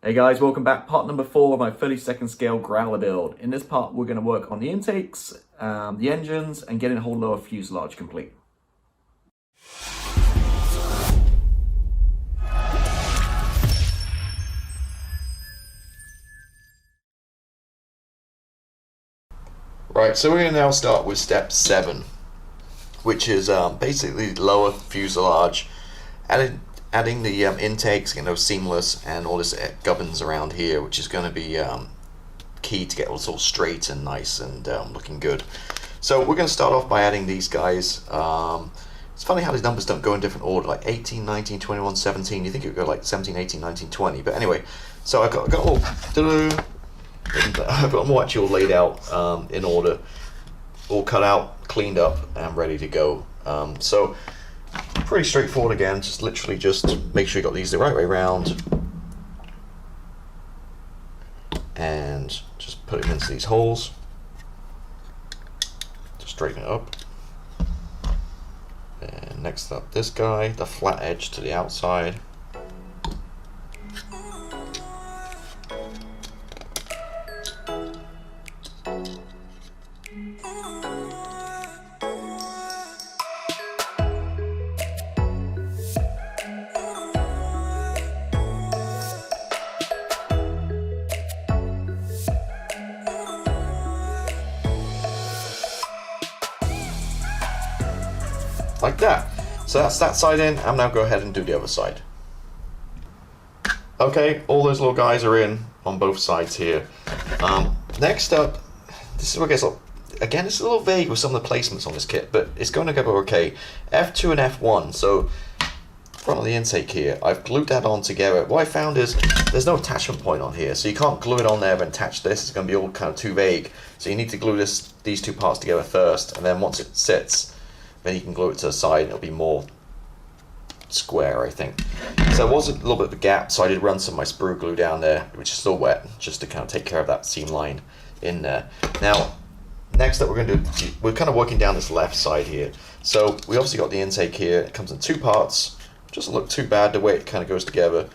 Hey guys, welcome back. Part number 4 of my 32nd scale growler build. In this part, we're going to work on the intakes, the engines, and getting the whole lower fuselage complete. Right, so we're going to now start with step 7, which is basically lower fuselage, adding the intakes, getting those seamless, and all this gubbins around here, which is going to be key to get all sort of straight and nice and looking good. So we're going to start off by adding these guys. It's funny how these numbers don't go in different order, like 18, 19, 21, 17. You think it would go like 17, 18, 19, 20. But anyway, so I've got all, I've got them all actually all laid out in order, all cut out, cleaned up, and ready to go. So pretty straightforward again, just literally just make sure you got these the right way around and just put them into these holes. Just straighten it up. And next up, this guy, the flat edge to the outside. Like that. So that's that side in. I'm now go ahead and do the other side. Okay, all those little guys are in on both sides here. Next up, this is where it gets again, it's a little vague with some of the placements on this kit, but it's going to go okay. F2 and F1, so front of the intake here, I've glued that on together. What I found is there's no attachment point on here, so you can't glue it on there and attach this. It's going to be all kind of too vague. So you need to glue these two parts together first, and then once it sits, then you can glue it to the side and it'll be more square, I think. So there was a little bit of a gap, so I did run some of my sprue glue down there, which is still wet, just to kind of take care of that seam line in there. Now, next up we're kind of working down this left side here. So we obviously got the intake here. It comes in two parts. Doesn't look too bad the way it kind of goes together.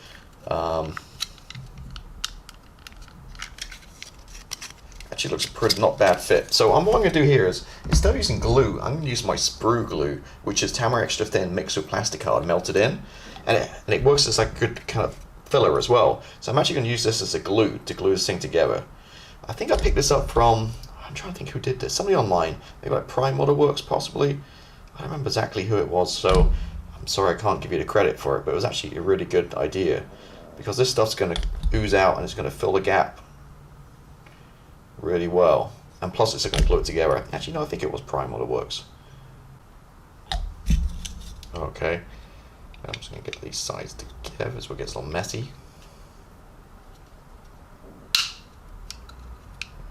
Actually looks pretty not bad fit. So what I'm going to do here is, instead of using glue, I'm going to use my sprue glue, which is Tamar extra thin mixed with plastic card melted in, and it works as like a good kind of filler as well. So I'm actually going to use this as a glue to glue this thing together. I think I picked this up from, I'm trying to think who did this, somebody online, maybe like Prime Model Works possibly. I don't remember exactly who it was, so I'm sorry I can't give you the credit for it, but it was actually a really good idea, because this stuff's going to ooze out and it's going to fill the gap really well, and plus it's going to glue it together. Actually, no, I think it was Prime Model Works. Okay, I'm just going to get these sides together so it gets a little messy.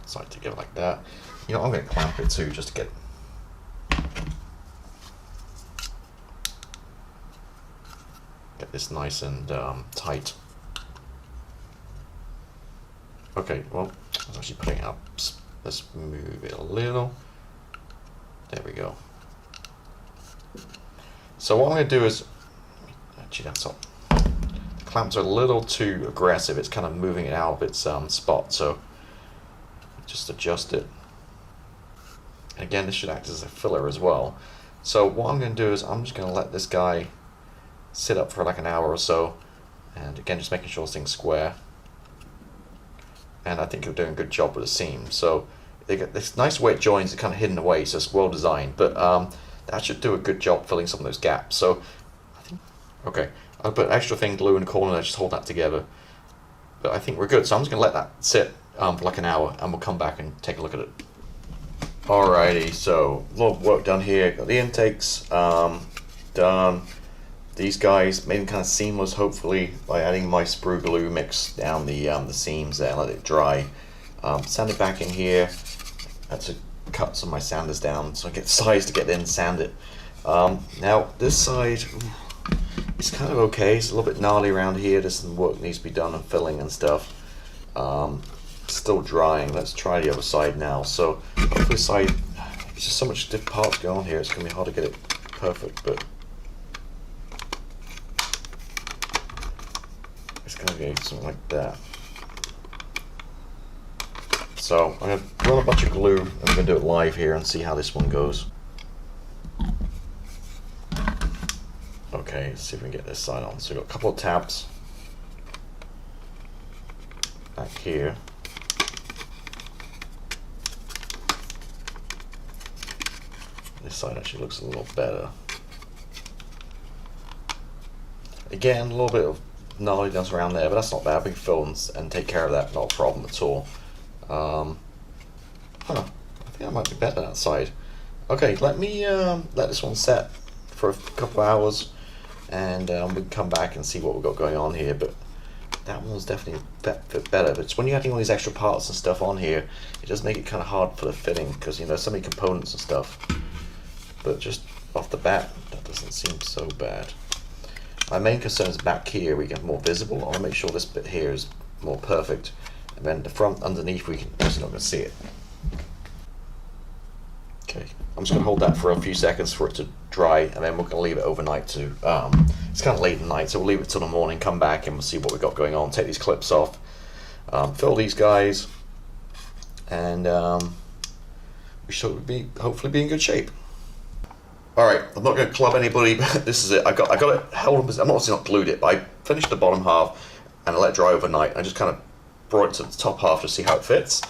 Side together like that. You know, I'm going to clamp it too, just to get this nice and tight. Okay, well, I was actually putting it up. Let's move it a little. There we go. So what I'm going to do is, actually that's all. The clamps are a little too aggressive. It's kind of moving it out of its spot. So just adjust it. And again, this should act as a filler as well. So what I'm going to do is I'm just going to let this guy sit up for like an hour or so. And again, just making sure this thing's square. And I think you're doing a good job with the seam. So they get this nice weight joins are kind of hidden away, so it's well designed. But that should do a good job filling some of those gaps. So I think, okay, I'll put extra thin glue in the corner and just hold that together. But I think we're good. So I'm just going to let that sit for like an hour, and we'll come back and take a look at it. Alrighty, so a lot of work done here. Got the intakes done. These guys made them kind of seamless, hopefully, by adding my sprue glue mix down the seams there and let it dry. Sand it back in here. I had to cut some of my sanders down so I get the size to get in and sand it. Now this side, it's kind of okay. It's a little bit gnarly around here. There's some work needs to be done on filling and stuff. Still drying. Let's try the other side now. So hopefully this side, there's just so much different parts going on here. It's gonna be hard to get it perfect, but gonna be something like that. So I'm gonna run a bunch of glue and we're gonna do it live here and see how this one goes. Okay, let's see if we can get this side on. So we've got a couple of tabs back here. This side actually looks a little better. Again, a little bit of gnarliness around there, but that's not bad. We can fill and take care of that, not a problem at all. I think that might be better that side. Okay, let me let this one set for a couple of hours, and we can come back and see what we've got going on here. But that one's definitely fit better. But it's when you're adding all these extra parts and stuff on here, it does make it kind of hard for the fitting, because you know, so many components and stuff. But just off the bat, that doesn't seem so bad. My main concern is back here, we get more visible. I want to make sure this bit here is more perfect. And then the front underneath, we can obviously not going to see it. Okay, I'm just going to hold that for a few seconds for it to dry, and then we're going to leave it overnight to, it's kind of late at night, so we'll leave it till the morning, come back and we'll see what we've got going on, take these clips off, fill these guys, and we should hopefully be in good shape. Alright, I'm not going to club anybody, but this is it. I got it held up, I'm obviously not glued it, but I finished the bottom half and I let it dry overnight. I just kind of brought it to the top half to see how it fits.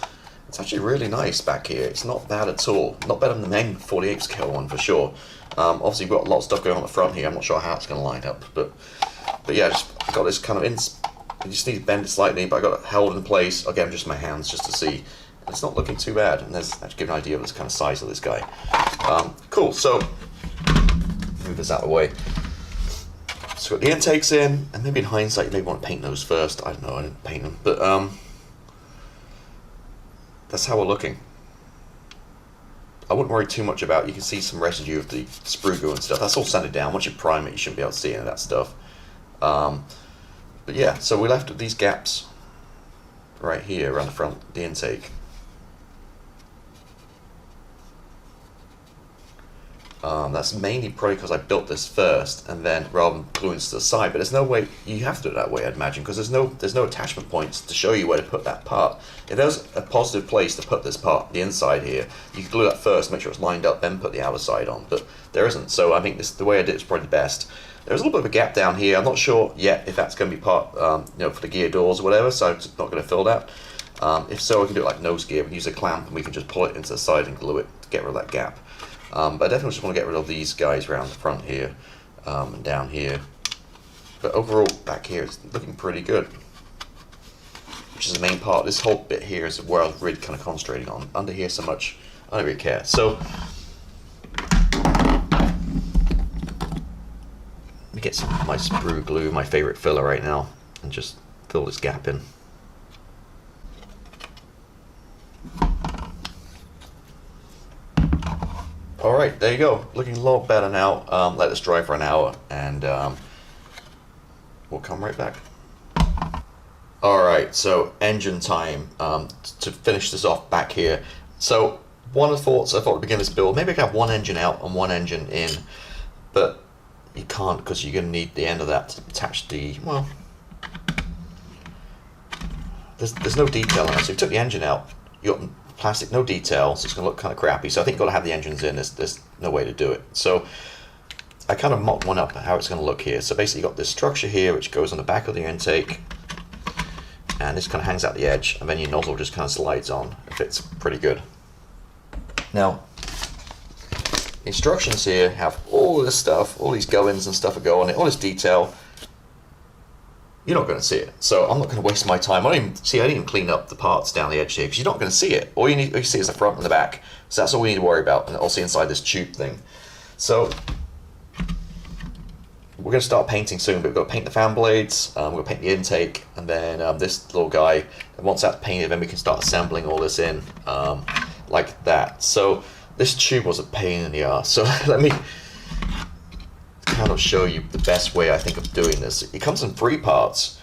It's actually really nice back here. It's not bad at all. Not better than the main 48 scale one for sure. Obviously we've got a lot of stuff going on the front here. I'm not sure how it's going to line up, but yeah, just got this kind of I just need to bend it slightly, but I got it held in place. Again, just my hands just to see. It's not looking too bad, and that's give an idea of this kind of size of this guy. Cool. So move this out of the way. So got the intakes in, and maybe in hindsight you may want to paint those first. I don't know, I didn't paint them, but that's how we're looking. I wouldn't worry too much about, you can see some residue of the sprue glue and stuff. That's all sanded down. Once you prime it, you shouldn't be able to see any of that stuff. But yeah, so we're left with these gaps right here around the front, the intake. That's mainly probably because I built this first, and then rather than gluing this to the side. But there's no way you have to do it that way, I'd imagine, because there's no attachment points to show you where to put that part. If there's a positive place to put this part, the inside here, you can glue that first, make sure it's lined up, then put the outer side on. But there isn't, so I think the way I did it is probably the best. There's a little bit of a gap down here. I'm not sure yet if that's going to be part, you know, for the gear doors or whatever. So I'm just not going to fill that. If so, we can do it like nose gear. We can use a clamp and we can just pull it into the side and glue it to get rid of that gap. But I definitely just want to get rid of these guys around the front here and down here. But overall, back here, it's looking pretty good. Which is the main part. This whole bit here is where I was really kind of concentrating on. Under here so much, I don't really care. So, let me get some of my sprue glue, my favorite filler right now, and just fill this gap in. Alright, there you go. Looking a lot better now. Let this dry for an hour and we'll come right back. Alright, so engine time. To finish this off back here. So one of the thoughts I thought to begin this build, maybe I could have one engine out and one engine in, but you can't because you're going to need the end of that to attach the, well, there's no detail on it. So you took the engine out, you got plastic, no detail, so it's going to look kind of crappy. So I think you've got to have the engines in. There's no way to do it. So I kind of mocked one up how it's going to look here. So basically you've got this structure here which goes on the back of the intake, and this kind of hangs out the edge, and then your nozzle just kind of slides on. It fits pretty good. Now, instructions here have all this stuff, all these go-ins and stuff that go on it, all this detail. You're not going to see it, so I'm not going to waste my time. I didn't even clean up the parts down the edge here because you're not going to see it. All you see is the front and the back, so that's all we need to worry about, and also inside this tube thing. So we're going to start painting soon, but we've got to paint the fan blades, we're going to paint the intake, and then this little guy. And once that's painted, then we can start assembling all this in like that. So this tube was a pain in the ass. So let me kind of show you the best way I think of doing this. It comes in 3 parts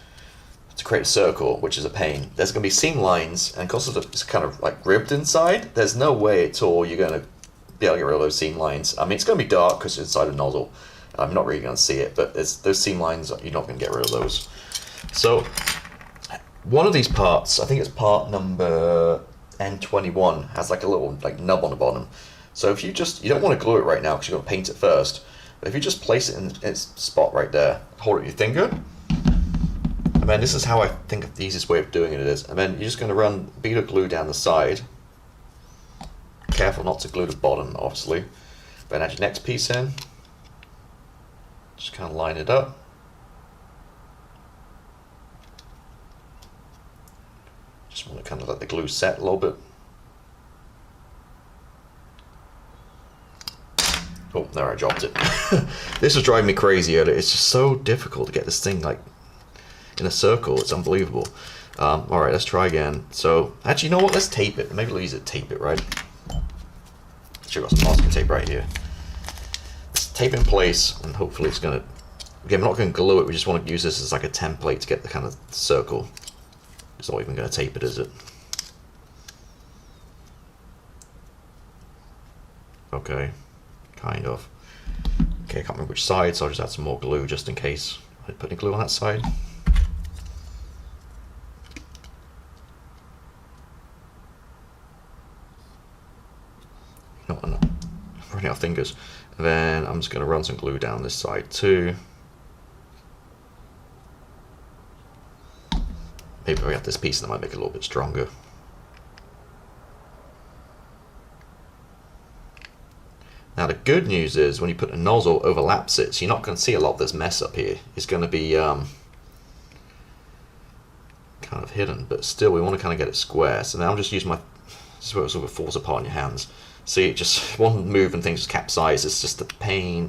to create a circle, which is a pain. There's going to be seam lines, and because it's kind of like ribbed inside, there's no way at all you're going to be able to get rid of those seam lines. I mean, it's going to be dark because it's inside a nozzle. I'm not really going to see it, but those seam lines, you're not going to get rid of those. So one of these parts, I think it's part number N21, has like a little like nub on the bottom. So if you don't want to glue it right now because you're going to paint it first, but if you just place it in its spot right there, hold it with your finger, and then this is how I think the easiest way of doing it is, and then you're just going to run a bead of glue down the side. Careful not to glue the bottom, obviously. Then add your next piece in, just kind of line it up. Just want to kind of let the glue set a little bit. Oh, there, I dropped it. This was driving me crazy earlier. It's just so difficult to get this thing like in a circle. It's unbelievable. All right, let's try again. So, actually, you know what? Let's tape it. Maybe we'll use it to tape it, right? Actually, I've got some masking tape right here. Let's tape in place, and hopefully it's going to... Again, we're not going to glue it. We just want to use this as like a template to get the kind of circle. It's not even going to tape it, is it? Okay. Kind of. Okay, I can't remember which side, so I'll just add some more glue just in case I put any glue on that side. No, I'm running out of fingers. And then I'm just going to run some glue down this side too. Maybe if I get this piece, that might make it a little bit stronger. Now the good news is when you put a nozzle overlaps it, so you're not going to see a lot of this mess up here. It's going to be kind of hidden, but still we want to kind of get it square. So now I'm just using my, this is where it sort of falls apart in your hands. See, it just, one move and things just capsize. It's just a pain.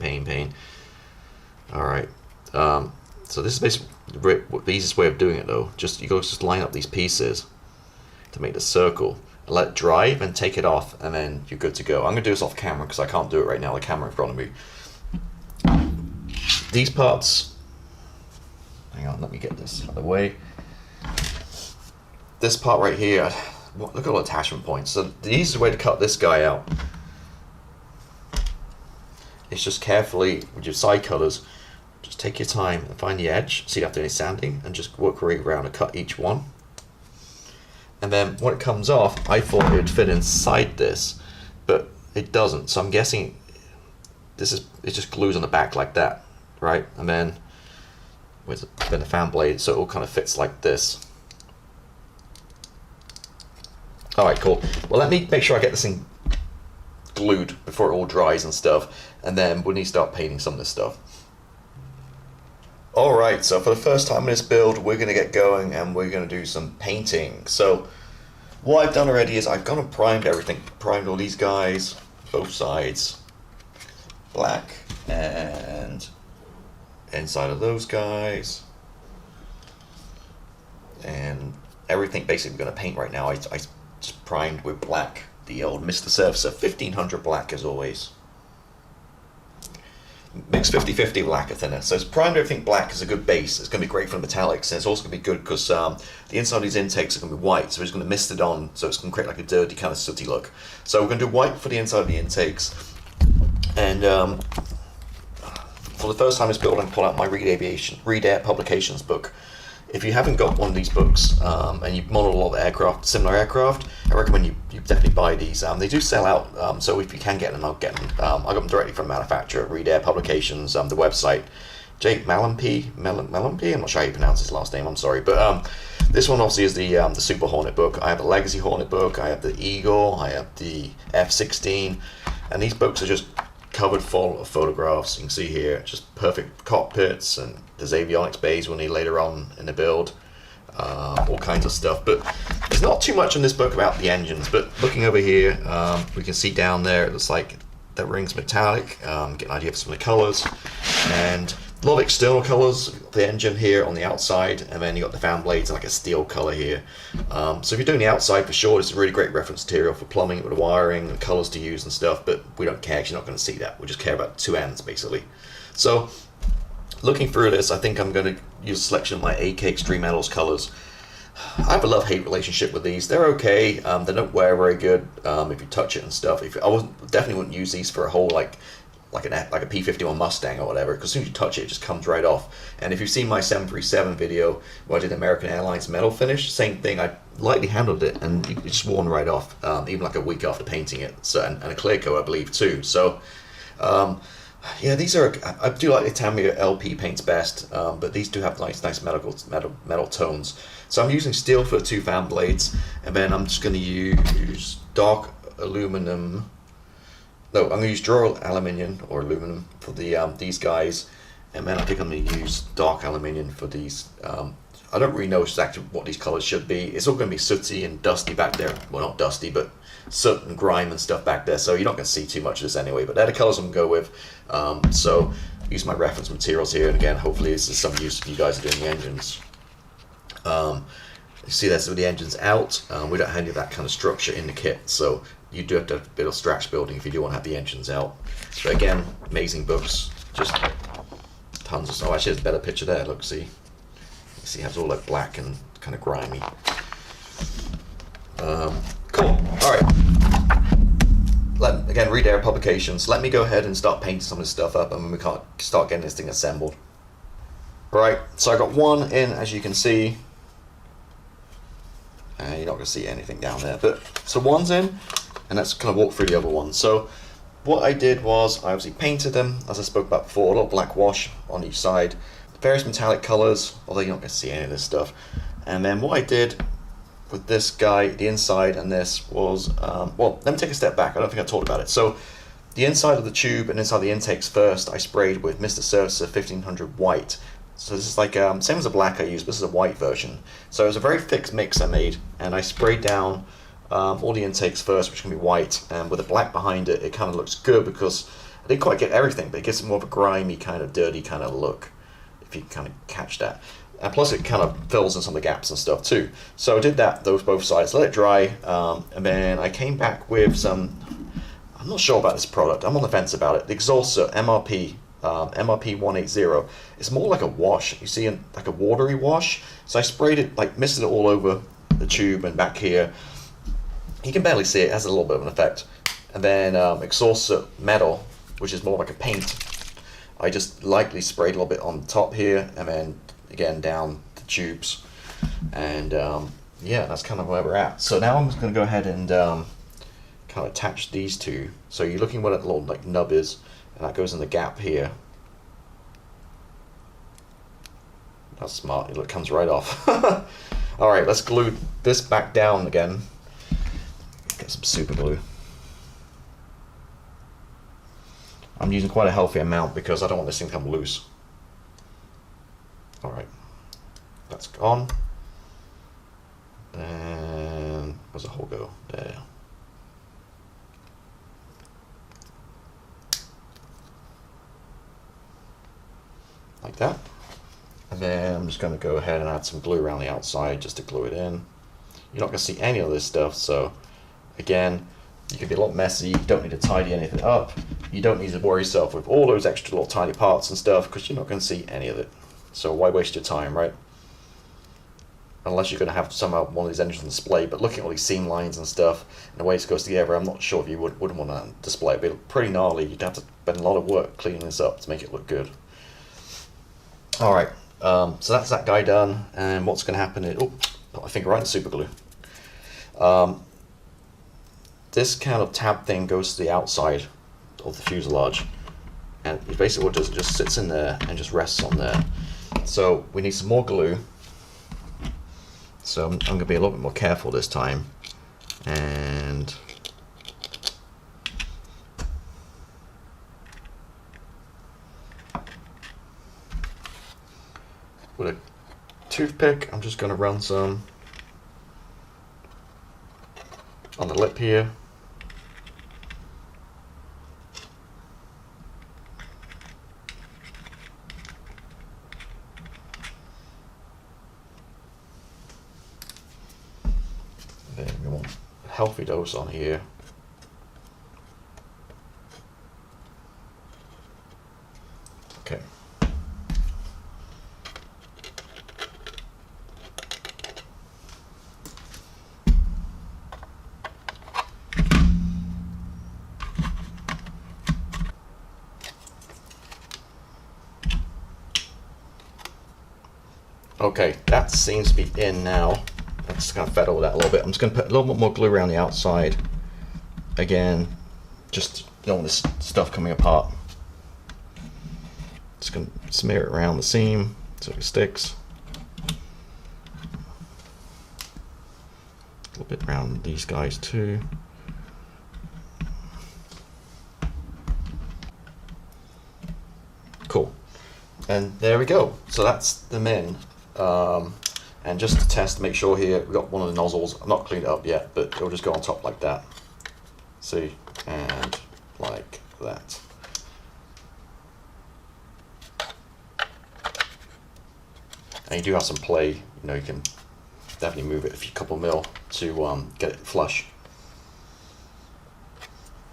Alright, so this is basically the easiest way of doing it though. You go just line up these pieces to make the circle. Let it dry, then take it off, and then you're good to go. I'm going to do this off camera because I can't do it right now, the camera in front of me. These parts, hang on, let me get this out of the way. This part right here, look at all the attachment points. So the easiest way to cut this guy out is just carefully, with your side cutters, just take your time and find the edge, so you don't have to do any sanding, and just work right around and cut each one. And then when it comes off, I thought it would fit inside this, but it doesn't. So I'm guessing it just glues on the back like that, right? And then with the fan blade, so it all kind of fits like this. All right, cool. Well, let me make sure I get this thing glued before it all dries and stuff, and then we need to start painting some of this stuff. Alright, so for the first time in this build, we're going to get going and we're going to do some painting. So what I've done already is I've gone and primed everything. Primed all these guys, both sides, black, and inside of those guys. And everything basically we're going to paint right now, I just primed with black, the old Mr. Surfacer, 1500 black as always. Mix 50-50 lacquer thinner. So it's primed everything black as a good base. It's going to be great for the metallics, and it's also going to be good because the inside of these intakes are going to be white, so it's going to mist it on, so it's going to create like a dirty kind of sooty look. So we're going to do white for the inside of the intakes, and for the first time in this build, I'm going to pull out my Read Air Publications book. If you haven't got one of these books and you've modeled a lot of aircraft, similar aircraft, I recommend you definitely buy these. They do sell out, so if you can get them, I'll get them. I got them directly from the manufacturer, Read Air Publications, the website. Jake Mallampy, I'm not sure how you pronounce his last name, I'm sorry. But this one obviously is the Super Hornet book. I have the Legacy Hornet book, I have the Eagle, I have the F-16, and these books are just covered full of photographs. You can see here, just perfect cockpits, and there's avionics bays we'll need later on in the build, all kinds of stuff. But there's not too much in this book about the engines, but looking over here, we can see down there, it looks like that ring's metallic, get an idea of some of the colors, and a lot of external colors, the engine here on the outside, and then you got the fan blades like a steel color here. So if you're doing the outside, for sure, it's a really great reference material for plumbing with the wiring and colors to use and stuff, but we don't care because you're not going to see that. We just care about two ends basically. So looking through this, I think I'm going to use a selection of my AK Extreme Metals colors. I have a love-hate relationship with these. They're okay. They don't wear very good if you touch it and stuff. I definitely wouldn't use these for a whole like like a P-51 Mustang or whatever, because as soon as you touch it, it just comes right off. And if you've seen my 737 video where I did American Airlines metal finish, same thing. I lightly handled it and it just worn right off, even like a week after painting it. So and a clear coat, I believe, too. So yeah, these are, I do like the Tamiya LP paints best, but these do have nice metal tones. So I'm using steel for the 2 fan blades, and then I'm just going to use dark aluminum. No, I'm going to use dual aluminium or aluminum for the these guys, and then I think I'm going to use dark aluminium for these. I don't really know exactly what these colors should be. It's all going to be sooty and dusty back there. Well, not dusty, but soot and grime and stuff back there. So you're not going to see too much of this anyway. But they're the colors I'm going to go with. So use my reference materials here, and again, hopefully this is some use if you guys are doing the engines. You see there's some of the engines out. We don't have any of that kind of structure in the kit, so you do have to have a bit of scratch building if you do want to have the engines out. But again, amazing books, just tons of stuff. Oh, actually, there's a better picture there. Look, see, it has all like black and kind of grimy. Cool. All right. Again, read their publications. Let me go ahead and start painting some of this stuff up, and then we can't start getting this thing assembled. Right. So I got one in, as you can see. You're not going to see anything down there, but so one's in, and let's kind of walk through the other one. So what I did was I obviously painted them, as I spoke about before, a little black wash on each side, various metallic colors, although you're not going to see any of this stuff. And then what I did with this guy, the inside and this was, well, let me take a step back. I don't think I talked about it. So the inside of the tube and inside the intakes first, I sprayed with Mr. Surfacer 1500 white. So this is like, same as the black I used, but this is a white version. So it was a very thick mix I made, and I sprayed down all the intakes first, which can be white, and with the black behind it, it kind of looks good because I didn't quite get everything, but it gives it more of a grimy, kind of dirty kind of look, if you can kind of catch that. And plus it kind of fills in some of the gaps and stuff too. So I did that, both sides, let it dry, and then I came back with some, I'm not sure about this product, I'm on the fence about it, the Exhaustor MRP 180. It's more like a wash, you see, like a watery wash. So I sprayed it, like misted it all over the tube and back here. You can barely see it, it has a little bit of an effect. And then Exhaustor metal, which is more like a paint, I just lightly sprayed a little bit on the top here, and then again down the tubes. And yeah, that's kind of where we're at. So now I'm just going to go ahead and kind of attach these two. So you're looking where that little like nub is, and that goes in the gap here. That's smart, it comes right off. All right, let's glue this back down again. Get some super glue. I'm using quite a healthy amount because I don't want this thing to come loose. All right, that's gone. And where's the hole go? There. Like that. And then I'm just going to go ahead and add some glue around the outside just to glue it in. You're not going to see any of this stuff, so again, you can be a lot messy. You don't need to tidy anything up. You don't need to worry yourself with all those extra little tiny parts and stuff because you're not going to see any of it. So why waste your time, right? Unless you're going to have somehow one of these engines on display. But looking at all these seam lines and stuff and the way it goes together, I'm not sure if you wouldn't want to display it. It'd be pretty gnarly. You'd have to spend a lot of work cleaning this up to make it look good. All right, so that's that guy done. And what's going to happen is, oh, put my finger right in the super glue. This kind of tab thing goes to the outside of the fuselage, and basically what it does, it just sits in there and just rests on there. So we need some more glue. So I'm going to be a little bit more careful this time, and with a toothpick, I'm just going to run some on the lip here. Then we want a healthy dose on here. Okay. Okay, that seems to be in now. I'm just gonna fiddle with that a little bit. I'm just gonna put a little bit more glue around the outside. Again, just don't want this stuff coming apart. Just gonna smear it around the seam so it sticks. A little bit around these guys too. Cool. And there we go. So that's them in. And just to test, make sure here, we've got one of the nozzles. I've not cleaned it up yet, but it'll just go on top like that. See? And like that. And you do have some play, you know, you can definitely move it a few couple mil to get it flush.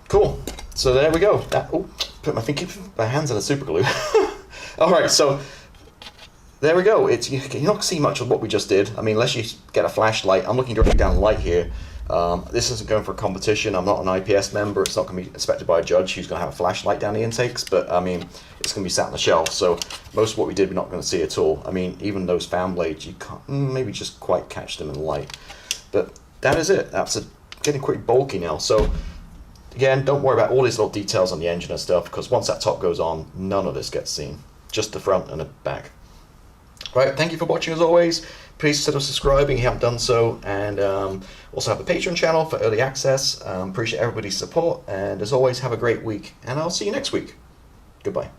Cool. So there we go. That, oh, put my hands in the super glue. All right, so there we go. It's you're not gonna see much of what we just did. I mean, unless you get a flashlight. I'm looking directly down the light here. This isn't going for a competition. I'm not an IPS member. It's not going to be inspected by a judge who's going to have a flashlight down the intakes. But I mean, it's going to be sat on the shelf. So most of what we did, we're not going to see at all. I mean, even those fan blades, you can't maybe just quite catch them in the light. But that is it. That's getting quite bulky now. So again, don't worry about all these little details on the engine and stuff, because once that top goes on, none of this gets seen. Just the front and the back. Right, thank you for watching as always. Please consider subscribing if you haven't done so, and also have a Patreon channel for early access. Appreciate everybody's support, and as always, have a great week, and I'll see you next week. Goodbye.